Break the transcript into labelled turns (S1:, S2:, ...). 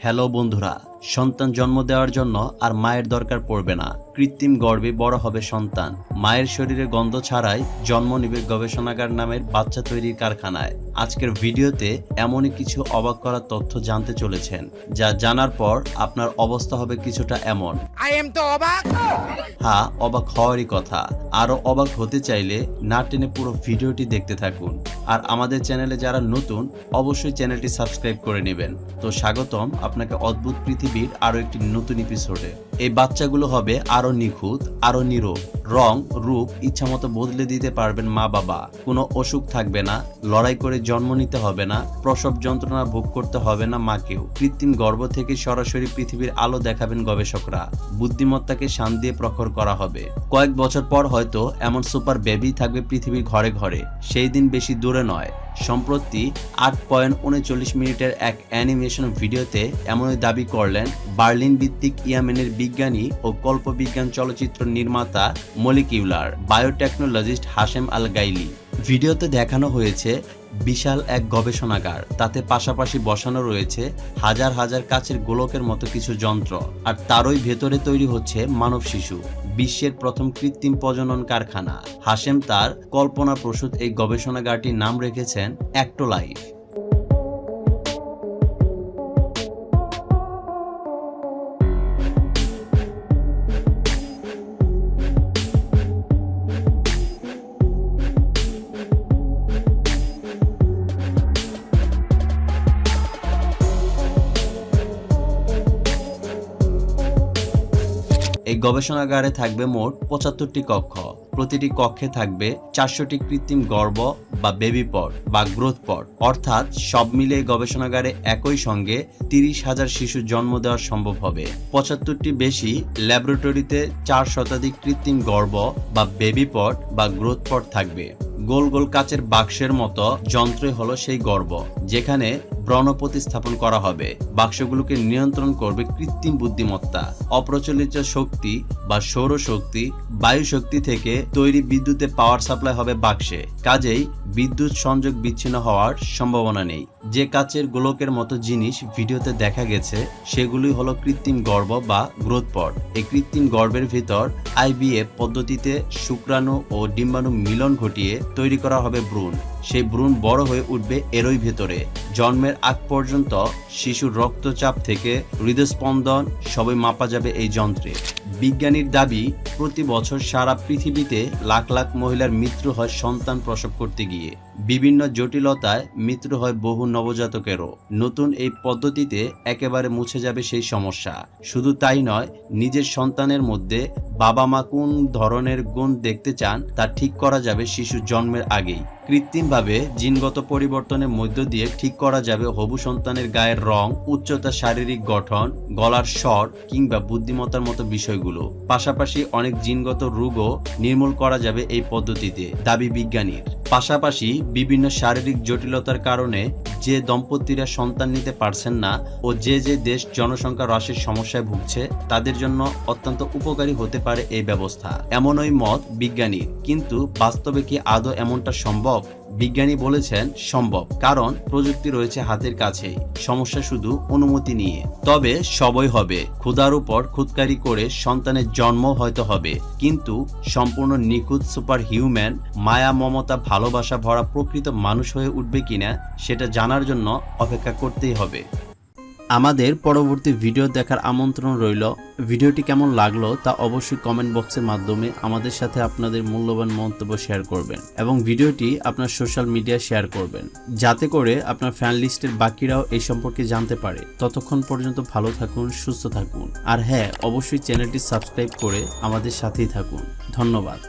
S1: Hello বন্ধুরা, সন্তান জন্ম দেওয়ার জন্য আর মায়ের দরকার পড়বে না। কৃত্রিম গর্ভে বড় হবে সন্তান। মায়ের শরীরে গন্ধ ছাড়াই জন্ম নিবে গবেষণাগার নামের বাচ্চা তৈরির কারখানায়। আজকের ভিডিওতে এমনই কিছু অবাক করা তথ্য জানতে চলেছেন, যা জানার পর আপনার অবস্থা হবে কিছুটা এমন। হ্যাঁ, অবাক হওয়ারই কথা। আরো অবাক হতে চাইলে না টেনে পুরো ভিডিওটি দেখতে থাকুন। আর আমাদের চ্যানেলে যারা নতুন, অবশ্যই চ্যানেলটি সাবস্ক্রাইব করে নেবেন। তো স্বাগতম আপনাকে অদ্ভুত পৃথিবীর আরো একটি নতুন এপিসোডে। এই বাচ্চাগুলো হবে আরো নিখুঁত, আরো নীরব। রং রূপ ইচ্ছামতো বদলে দিতে পারবেন মা বাবা। কোনো অসুখ থাকবে না, লড়াই করে জন্ম নিতে হবে না, প্রসব যন্ত্রণা ভোগ করতে হবে না মাকেও। কৃত্রিম গর্ভ থেকে সরাসরি পৃথিবীর আলো দেখাবেন গবেষকরা। বুদ্ধিমত্তাকে শান দিয়ে প্রখর করা হবে। কয়েক বছর পর হয়তো এমন সুপার বেবি থাকবে পৃথিবীর ঘরে ঘরে। সেই দিন বেশি দূরে নয়। সম্প্রতি 8.39 মিনিটের এক অ্যানিমেশন ভিডিওতে এমনই দাবি করলেন বার্লিন ভিত্তিক ইয়েমেনের বিজ্ঞানী ও কল্পবিজ্ঞান চলচ্চিত্র নির্মাতা মলিকিউলার বায়োটেকনোলজিস্ট হাশেম আল গাইলি। ভিডিওতে দেখানো হয়েছে বিশাল এক গবেষণাগার। তাতে পাশাপাশি বসানো রয়েছে হাজার হাজার কাচের গোলকের মতো কিছু যন্ত্র, আর তারই ভেতরে তৈরি হচ্ছে মানব শিশু। বিশ্বের প্রথম কৃত্রিম প্রজনন কারখানা। হাশেম তার কল্পনাপ্রসূত এই গবেষণাগারটির নাম রেখেছেন অ্যাক্টোলাইফ। এই গবেষণাগারে থাকবে মোট 75টি কক্ষ। প্রতিটি কক্ষে থাকবে 400টি কৃত্রিম গর্ভ বা বেবি পড বা গ্রোথ পড। অর্থাৎ সব মিলে গবেষণাগারে একই সঙ্গে 30,000 শিশু জন্ম দেওয়া সম্ভব হবে। 75টি বেশি ল্যাবরেটরিতে 4 শতাধিক কৃত্রিম গর্ভ বা বেবি পড বা গ্রোথ পড থাকবে। গোল গোল কাচের বাক্সের মতো যন্ত্রই হলো সেই গর্ভ, যেখানে ব্রণ প্রতিস্থাপন করা হবে। বাক্সগুলোকে নিয়ন্ত্রণ করবে কৃত্রিম বুদ্ধিমত্তা। অপ্রচলিত শক্তি বা সৌরশক্তি, বায়ু শক্তি থেকে তৈরি বিদ্যুতে পাওয়ার সাপ্লাই হবে বাক্সে। কাজেই বিদ্যুৎ সংযোগ বিচ্ছিন্ন হওয়ার সম্ভাবনা নেই। যে কাচের গোলকের মতো জিনিস ভিডিওতে দেখা গেছে, সেগুলি হলো কৃত্রিম গর্ভ বা গ্রোথ পড। এই কৃত্রিম গর্ভের ভিতর আইভিএফ পদ্ধতিতে শুক্রাণু ও ডিম্বাণু মিলন ঘটিয়ে তৈরি করা হবে ভ্রূণ। সেই ভ্রূণ বড় হয়ে উঠবে এরই ভেতরে। জন্মের আগ পর্যন্ত শিশুর রক্তচাপ থেকে হৃদস্পন্দন সবই মাপা যাবে এই যন্ত্রে। বিজ্ঞানীর দাবি, প্রতি বছর সারা পৃথিবীতে লাখ লাখ মহিলার মৃত্যু হয় সন্তান প্রসব করতে গিয়ে। বিভিন্ন জটিলতায় মৃত্যু হয় বহু নবজাতকেরও। নতুন এই পদ্ধতিতে একেবারে মুছে যাবে সেই সমস্যা। শুধু তাই নয়, নিজের সন্তানের মধ্যে বাবা মা কোন ধরনের গুণ দেখতে চান তা ঠিক করা যাবে শিশু জন্মের আগেই। কৃত্রিমভাবে জিনগত পরিবর্তনের মধ্য দিয়ে ঠিক করা যাবে হবু সন্তানের গায়ের রং, উচ্চতা, শারীরিক গঠন, গলার স্বর কিংবা বুদ্ধিমত্তার মতো বিষয়গুলো। পাশাপাশি অনেক জিনগত রোগও নির্মূল করা যাবে এই পদ্ধতিতে, দাবি বিজ্ঞানীর। পাশাপাশি বিভিন্ন শারীরিক জটিলতার কারণে যে দম্পতিরা সন্তান নিতে পারছেন না ও যে দেশ জনসংখ্যা হ্রাসের সমস্যায় ভুগছে, তাদের জন্য অত্যন্ত উপকারী হতে পারে এই ব্যবস্থা। এমনই মত বিজ্ঞানীর। কিন্তু বাস্তবে কি আদৌ এমনটা সম্ভব? বিজ্ঞানী বলেছেন সম্ভব, কারণ প্রযুক্তি রয়েছে হাতের কাছেই। সমস্যা শুধু অনুমতি নিয়ে। তবে সবই হবে। ক্ষুধার উপর খুদকারি করে সন্তানের জন্ম হয়তো হবে, কিন্তু সম্পূর্ণ নিখুঁত সুপার হিউম্যান, মায়া মমতা ভালোবাসা ভরা প্রকৃত মানুষ হয়ে উঠবে কিনা সেটা জানার জন্য অপেক্ষা করতেই হবে। আমাদের পরবর্তী ভিডিও দেখার আমন্ত্রণ রইল। ভিডিওটি কেমন লাগলো তা অবশ্যই কমেন্ট বক্সের মাধ্যমে আমাদের সাথে আপনাদের মূল্যবান মন্তব্য শেয়ার করবেন এবং ভিডিওটি আপনার সোশ্যাল মিডিয়ায় শেয়ার করবেন, যাতে করে আপনার ফ্যান লিস্টের বাকিরাও এই সম্পর্কে জানতে পারে। ততক্ষণ পর্যন্ত ভালো থাকুন, সুস্থ থাকুন, আর হ্যাঁ, অবশ্যই চ্যানেলটি সাবস্ক্রাইব করে আমাদের সাথেই থাকুন। ধন্যবাদ।